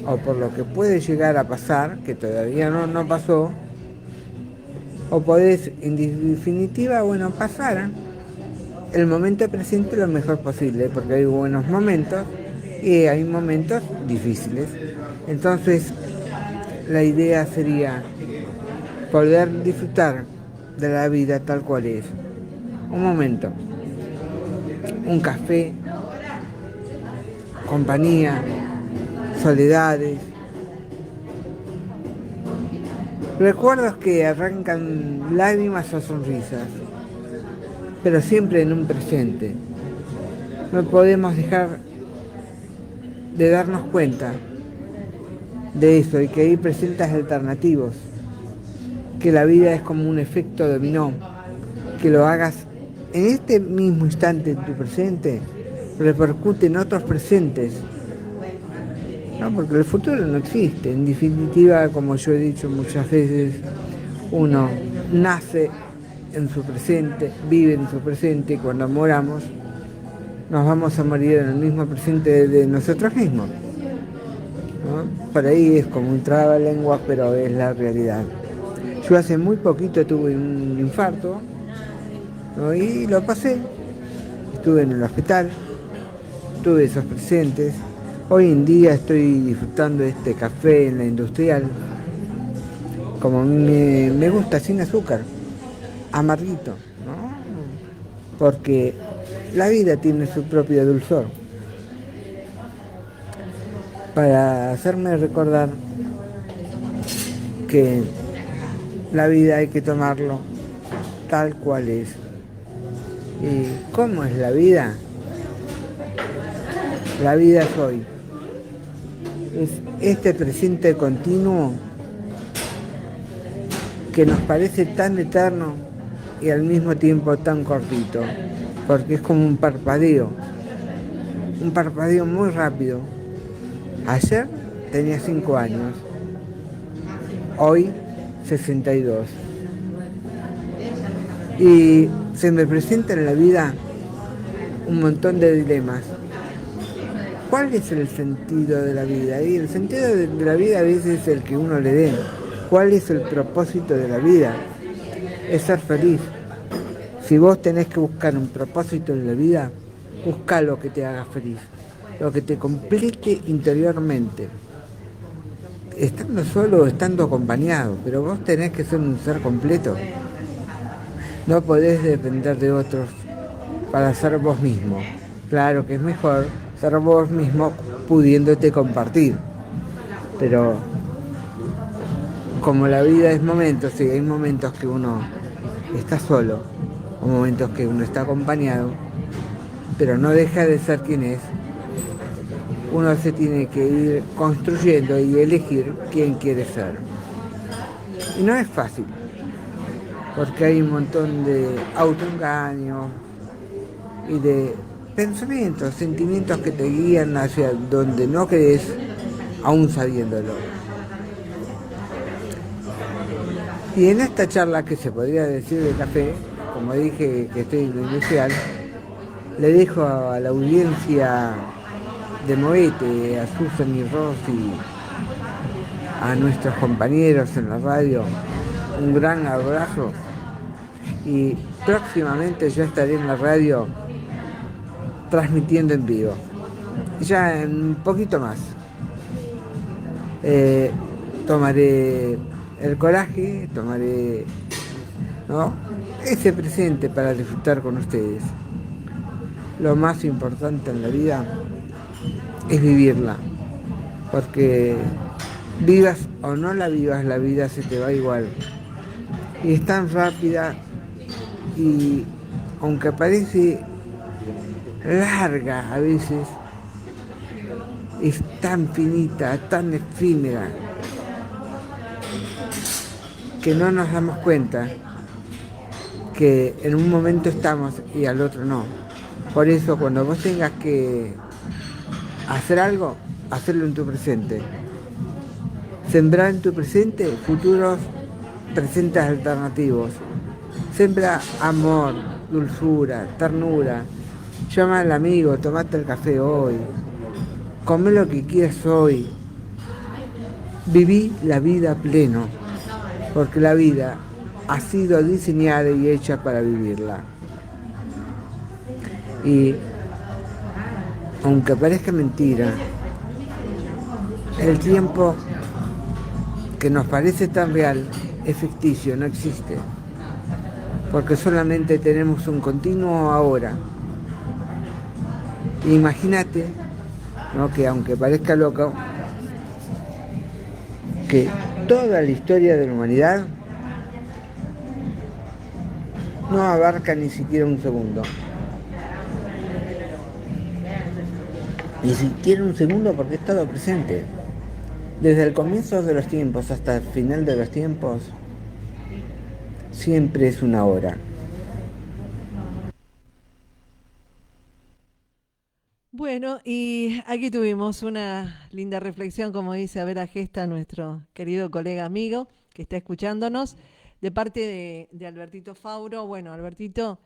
o por lo que puede llegar a pasar, que todavía no pasó, o podés, en definitiva, bueno, pasar el momento presente lo mejor posible, porque hay buenos momentos y hay momentos difíciles. Entonces, la idea sería poder disfrutar de la vida tal cual es. Un momento, un café, compañía, soledades, recuerdos que arrancan lágrimas o sonrisas, pero siempre en un presente. No podemos dejar de darnos cuenta de eso y que hay presentes alternativos, que la vida es como un efecto dominó, que lo hagas en este mismo instante en tu presente, repercute en otros presentes, ¿no? Porque el futuro no existe. En definitiva, como yo he dicho muchas veces, uno nace en su presente, vive en su presente, y cuando moramos nos vamos a morir en el mismo presente de nosotros mismos, ¿no? Por ahí es como un trabalengua, pero es la realidad. Yo hace muy poquito tuve un infarto, ¿no? Y lo pasé, estuve en el hospital, tuve esos presentes. Hoy en día estoy disfrutando de este café en la industrial, como me gusta, sin azúcar, amarguito, ¿no? Porque la vida tiene su propio dulzor. Para hacerme recordar que la vida hay que tomarlo tal cual es. ¿Y cómo es la vida? La vida es hoy. Es este presente continuo que nos parece tan eterno y al mismo tiempo tan cortito, porque es como un parpadeo muy rápido. Ayer tenía 5 años, hoy 62. Y se me presenta en la vida un montón de dilemas. ¿Cuál es el sentido de la vida? Y el sentido de la vida a veces es el que uno le dé. ¿Cuál es el propósito de la vida? Es ser feliz. Si vos tenés que buscar un propósito en la vida, busca lo que te haga feliz, lo que te complete interiormente, estando solo o estando acompañado, pero vos tenés que ser un ser completo. No podés depender de otros para ser vos mismo. Claro que es mejor ser vos mismo pudiéndote compartir, pero como la vida es momentos, y hay momentos que uno está solo, o momentos que uno está acompañado, pero no deja de ser quien es. Uno se tiene que ir construyendo y elegir quién quiere ser. Y no es fácil, porque hay un montón de autoengaños y de pensamientos, sentimientos que te guían hacia donde no crees, aún sabiéndolo. Y en esta charla, que se podría decir de café, como dije que estoy en lo inicial, le dejo a la audiencia de Moete, a Susan y Rosy, a nuestros compañeros en la radio, un gran abrazo, y próximamente ya estaré en la radio transmitiendo en vivo, ya en un poquito más. Tomaré el coraje, tomaré, ¿no?, ese presente para disfrutar con ustedes. Lo más importante en la vida es vivirla, porque vivas o no la vivas, la vida se te va igual. Y es tan rápida y, aunque parece larga a veces, es tan finita, tan efímera, que no nos damos cuenta que en un momento estamos y al otro no. Por eso, cuando vos tengas que hacer algo, hacerlo en tu presente. Sembrar en tu presente futuros presentes alternativos. Sembra amor, dulzura, ternura. Llama al amigo, tomate el café hoy. Come lo que quieras hoy. Viví la vida pleno, porque la vida ha sido diseñada y hecha para vivirla. Y aunque parezca mentira, el tiempo que nos parece tan real es ficticio, no existe, porque solamente tenemos un continuo ahora. Imagínate, ¿no?, que aunque parezca loco, que toda la historia de la humanidad no abarca ni siquiera un segundo. Ni siquiera un segundo, porque es todo presente. Desde el comienzo de los tiempos hasta el final de los tiempos, siempre es una hora. Bueno, y aquí tuvimos una linda reflexión, como dice Abera Gesta, nuestro querido colega amigo que está escuchándonos, de parte de Albertito Fauro. Bueno, Albertito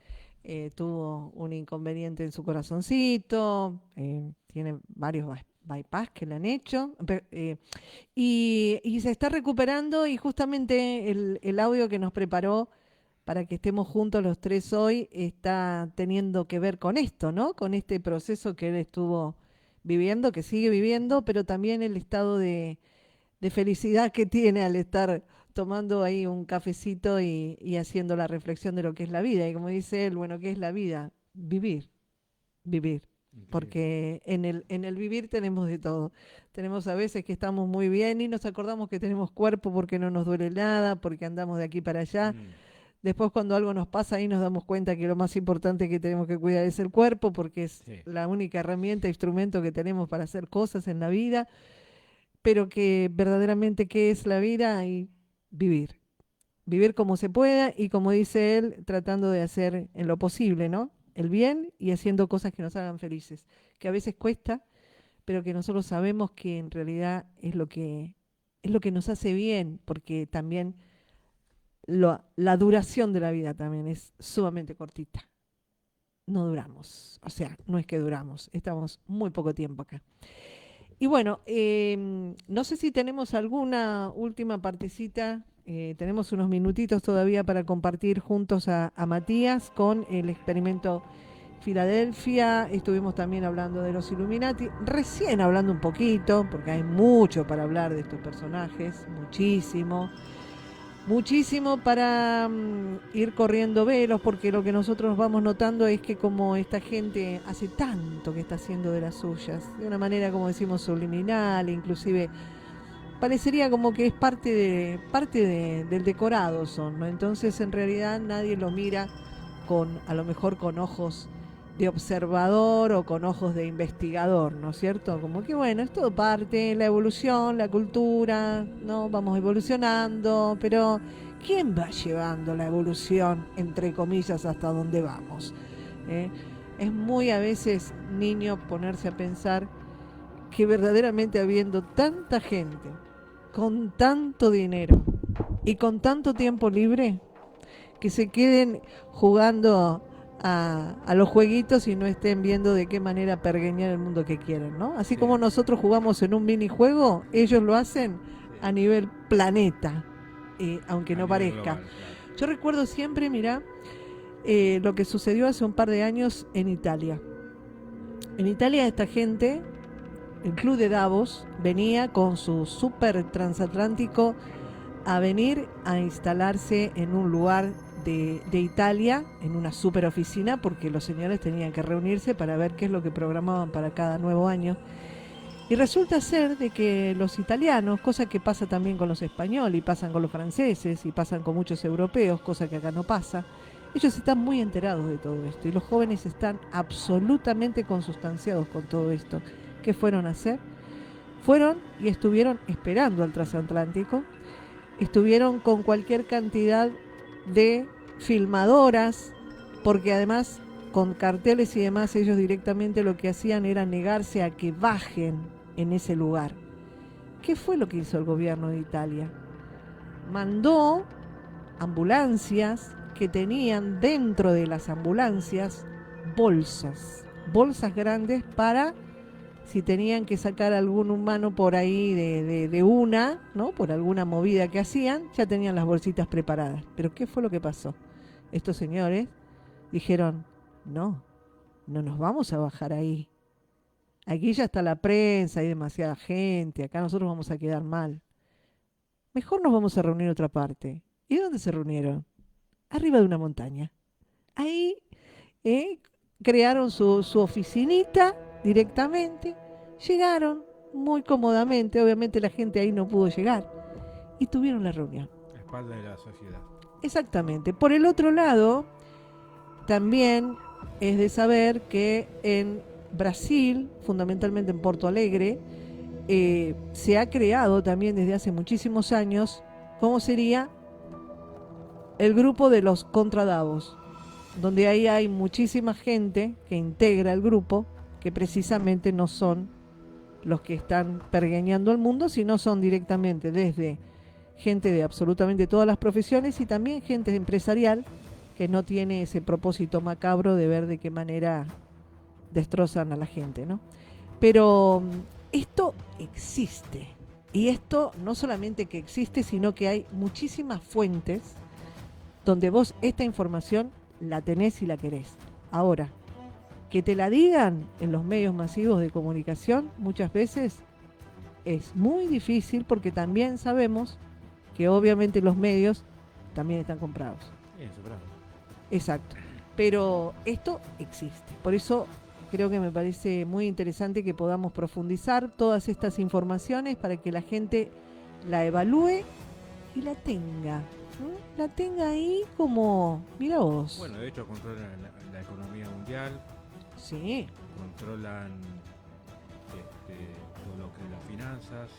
tuvo un inconveniente en su corazoncito, tiene varios bypass que le han hecho, y se está recuperando, y justamente el audio que nos preparó para que estemos juntos los tres hoy está teniendo que ver con esto, ¿no? Con este proceso que él estuvo viviendo, que sigue viviendo, pero también el estado de felicidad que tiene al estar tomando ahí un cafecito y haciendo la reflexión de lo que es la vida. Y como dice él, bueno, ¿qué es la vida? Vivir, vivir. Porque en el vivir tenemos de todo. Tenemos a veces que estamos muy bien y nos acordamos que tenemos cuerpo porque no nos duele nada, porque andamos de aquí para allá. Después, cuando algo nos pasa, ahí nos damos cuenta que lo más importante que tenemos que cuidar es el cuerpo, porque es la única herramienta, instrumento que tenemos para hacer cosas en la vida. Pero que verdaderamente, ¿qué es la vida? Y vivir. Vivir como se pueda y, como dice él, tratando de hacer en lo posible, ¿no?, el bien, y haciendo cosas que nos hagan felices. Que a veces cuesta, pero que nosotros sabemos que en realidad es lo que nos hace bien, porque también la duración de la vida también es sumamente cortita. No duramos, o sea, no es que duramos, estamos muy poco tiempo acá. Y bueno, no sé si tenemos alguna última partecita. Tenemos unos minutitos todavía para compartir juntos a Matías con el experimento Filadelfia. Estuvimos también hablando de los Illuminati, recién hablando un poquito, porque hay mucho para hablar de estos personajes, muchísimo. Muchísimo para ir corriendo velos, porque lo que nosotros vamos notando es que como esta gente hace tanto que está haciendo de las suyas, de una manera como decimos subliminal, inclusive parecería como que es del decorado son, ¿no? Entonces en realidad nadie lo mira con, a lo mejor con ojos de observador o con ojos de investigador, ¿no es cierto? Como que bueno, es todo parte, la evolución, la cultura, ¿no? Vamos evolucionando, pero ¿quién va llevando la evolución, entre comillas, hasta dónde vamos? ¿Eh? Es muy a veces, niño, ponerse a pensar que verdaderamente habiendo tanta gente, con tanto dinero y con tanto tiempo libre, que se queden jugando a los jueguitos y no estén viendo de qué manera pergeñar el mundo que quieren, ¿no? Así Sí. como nosotros jugamos en un minijuego, ellos lo hacen a nivel planeta, aunque A no nivel parezca. global, claro. Yo recuerdo siempre, mirá, lo que sucedió hace un par de años en Italia. En Italia esta gente, el club de Davos, venía con su super transatlántico a venir a instalarse en un lugar de Italia, en una super oficina, porque los señores tenían que reunirse para ver qué es lo que programaban para cada nuevo año. Y resulta ser de que los italianos, cosa que pasa también con los españoles, y pasan con los franceses, y pasan con muchos europeos, cosa que acá no pasa, ellos están muy enterados de todo esto, y los jóvenes están absolutamente consustanciados con todo esto. ¿Qué fueron a hacer? Fueron y estuvieron esperando al transatlántico, estuvieron con cualquier cantidad de filmadoras, porque además con carteles y demás ellos directamente lo que hacían era negarse a que bajen en ese lugar. ¿Qué fue lo que hizo el gobierno de Italia? Mandó ambulancias que tenían dentro de las ambulancias bolsas grandes para si tenían que sacar algún humano por ahí de una, ¿no? Por alguna movida que hacían, ya tenían las bolsitas preparadas. Pero ¿qué fue lo que pasó? Estos señores dijeron, no nos vamos a bajar ahí. Aquí ya está la prensa, hay demasiada gente, acá nosotros vamos a quedar mal. Mejor nos vamos a reunir en otra parte. ¿Y dónde se reunieron? Arriba de una montaña. Ahí eh, crearon su oficinita directamente, llegaron muy cómodamente, obviamente la gente ahí no pudo llegar, y tuvieron la reunión. La espalda de la sociedad. Exactamente. Por el otro lado, también es de saber que en Brasil, fundamentalmente en Porto Alegre, se ha creado también desde hace muchísimos años, ¿cómo sería? El grupo de los contradavos, donde ahí hay muchísima gente que integra el grupo, que precisamente no son los que están pergeñando el mundo, sino son directamente desde gente de absolutamente todas las profesiones y también gente empresarial que no tiene ese propósito macabro de ver de qué manera destrozan a la gente, ¿no? Pero esto existe. Y esto no solamente que existe, sino que hay muchísimas fuentes donde vos esta información la tenés y la querés. Ahora, que te la digan en los medios masivos de comunicación muchas veces es muy difícil porque también sabemos que obviamente los medios también están comprados. Eso, bravo. Exacto. Pero esto existe. Por eso creo que me parece muy interesante que podamos profundizar todas estas informaciones para que la gente la evalúe y la tenga. ¿No? La tenga ahí como, mira vos. Bueno, de hecho controlan la economía mundial, Sí. controlan todo lo que es las finanzas,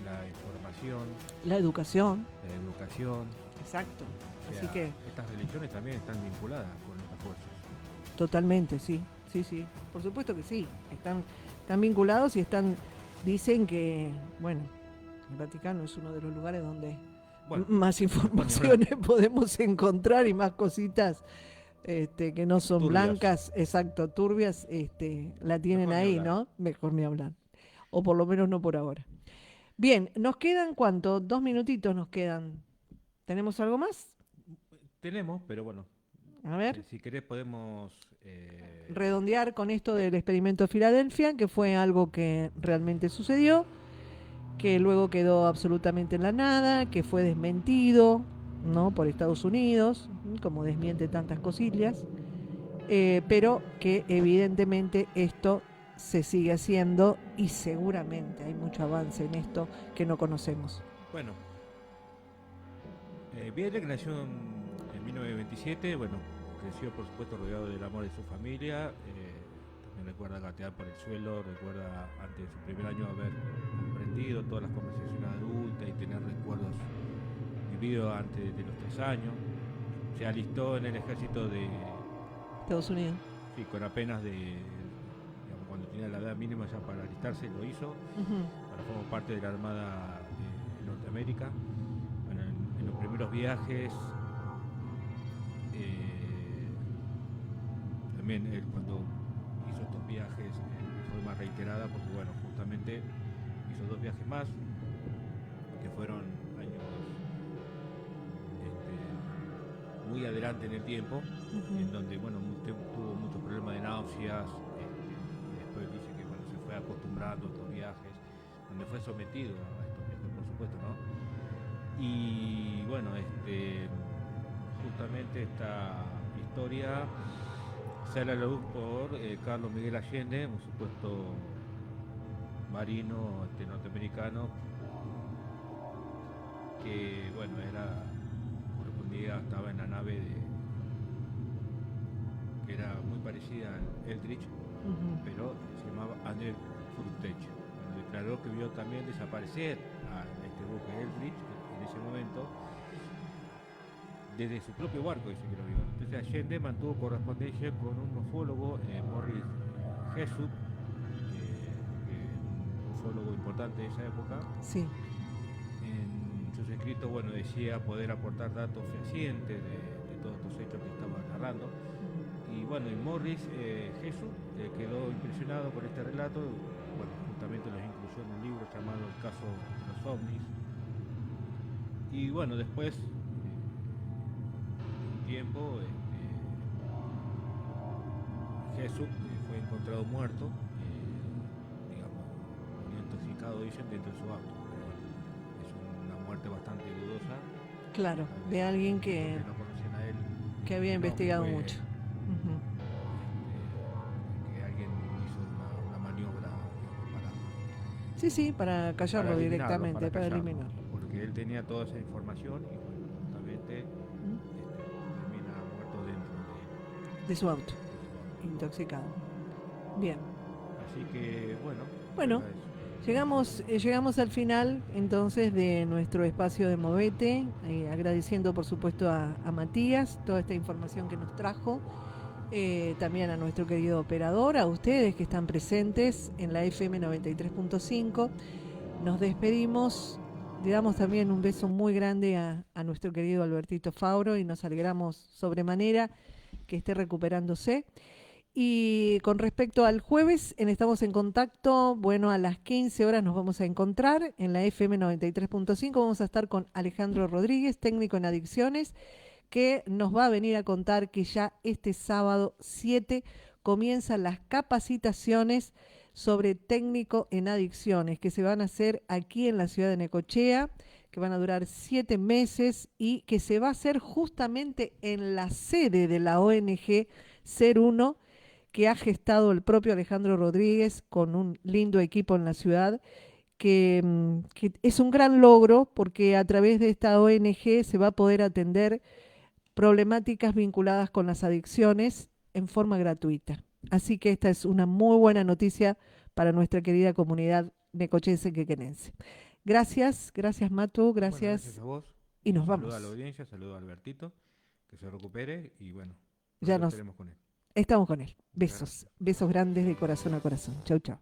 la información, La educación. la educación. Exacto. O Así sea, que estas religiones también están vinculadas con estas fuerzas. totalmente, sí. Sí. Por supuesto que sí. Están vinculados y dicen que, bueno, el Vaticano es uno de los lugares donde Bueno, más informaciones podemos encontrar y más cositas que no son Turbias. blancas, exacto, turbias, la tienen Mejor ni ahí, hablar. ¿no? Mejor ni hablar. O por lo menos no por ahora. Bien, ¿nos quedan cuánto? 2 minutitos nos quedan. ¿Tenemos algo más? Tenemos, pero bueno, A ver, si querés podemos... redondear con esto del experimento Filadelfia, que fue algo que realmente sucedió, que luego quedó absolutamente en la nada, que fue desmentido, ¿no? Por Estados Unidos, como desmiente tantas cosillas, pero que evidentemente esto se sigue haciendo y seguramente hay mucho avance en esto que no conocemos. Bueno, Bieler nació en 1927, bueno, creció por supuesto rodeado del amor de su familia, también recuerda gatear por el suelo, recuerda antes de su primer año haber comprendido todas las conversaciones adultas y tener recuerdos vividos antes de los 3 años. Se alistó en el ejército de, Estados Unidos. sí, con apenas de, digamos, cuando tenía la edad mínima ya para alistarse, lo hizo, Ujú. para formar parte de la Armada de Norteamérica. Bueno, en los primeros viajes, también él cuando hizo estos viajes de forma reiterada, porque bueno, justamente hizo 2 viajes más, que fueron años muy adelante en el tiempo, en Ujú. donde bueno, tuvo muchos problemas de náuseas, y después dice que bueno, se fue acostumbrando a estos viajes, donde fue sometido a estos viajes, por supuesto, ¿no? Y bueno, justamente esta historia sale a la luz por Carlos Miguel Allende, un supuesto marino norteamericano que bueno estaba en la nave que era muy parecida al Eldridge, Ujú. pero se llamaba André Furtech. Bueno, declaró que vio también desaparecer a este buque Eldridge en ese momento desde su propio barco, dice que lo vio. Entonces Allende mantuvo correspondencia con un ufólogo, Morris Jessup, un ufólogo importante de esa época. Sí. En sus escritos, bueno, decía poder aportar datos fehacientes de todos estos hechos que estaba narrando. Y bueno, y Morris Jessup quedó impresionado por este relato. Bueno, justamente los incluyó en un libro llamado El caso de los ovnis. Y bueno, después un tiempo, Jesús fue encontrado muerto, digamos, muy intoxicado, dicen, dentro de su auto. Es una muerte bastante dudosa. Claro, Tal de vez alguien los que lo conocen a él que había no, que investigado fue mucho. Ujú. que alguien hizo una maniobra, digamos, Sí, sí, para para callarlo eliminarlo, directamente, para callarlo, eliminarlo. porque él tenía toda esa información y bueno, justamente ¿Mm? termina muerto dentro De su auto, de su auto. intoxicado. Bien. Así que bueno, Bueno, era eso. llegamos al final entonces de nuestro espacio de Movete, agradeciendo por supuesto a Matías toda esta información que nos trajo, también a nuestro querido operador, a ustedes que están presentes en la FM 93.5. Nos despedimos, le damos también un beso muy grande a nuestro querido Albertito Fauro y nos alegramos sobremanera que esté recuperándose. Y con respecto al jueves, Estamos en Contacto, bueno, a las 15 horas nos vamos a encontrar en la FM 93.5. Vamos a estar con Alejandro Rodríguez, técnico en adicciones, que nos va a venir a contar que ya este sábado 7 comienzan las capacitaciones sobre técnico en adicciones, que se van a hacer aquí en la ciudad de Necochea, que van a durar 7 meses y que se va a hacer justamente en la sede de la ONG Ser Uno, que ha gestado el propio Alejandro Rodríguez con un lindo equipo en la ciudad, que es un gran logro porque a través de esta ONG se va a poder atender problemáticas vinculadas con las adicciones en forma gratuita. Así que esta es una muy buena noticia para nuestra querida comunidad necochense quequenense. Gracias, gracias Matu, Bueno, gracias gracias a vos. y nos Saluda a la vamos. audiencia, saludo a Albertito, que se recupere y bueno, Ya pronto nos estaremos con él. estamos con él. Muchas Besos, gracias. besos grandes de corazón a corazón. Chau, chau.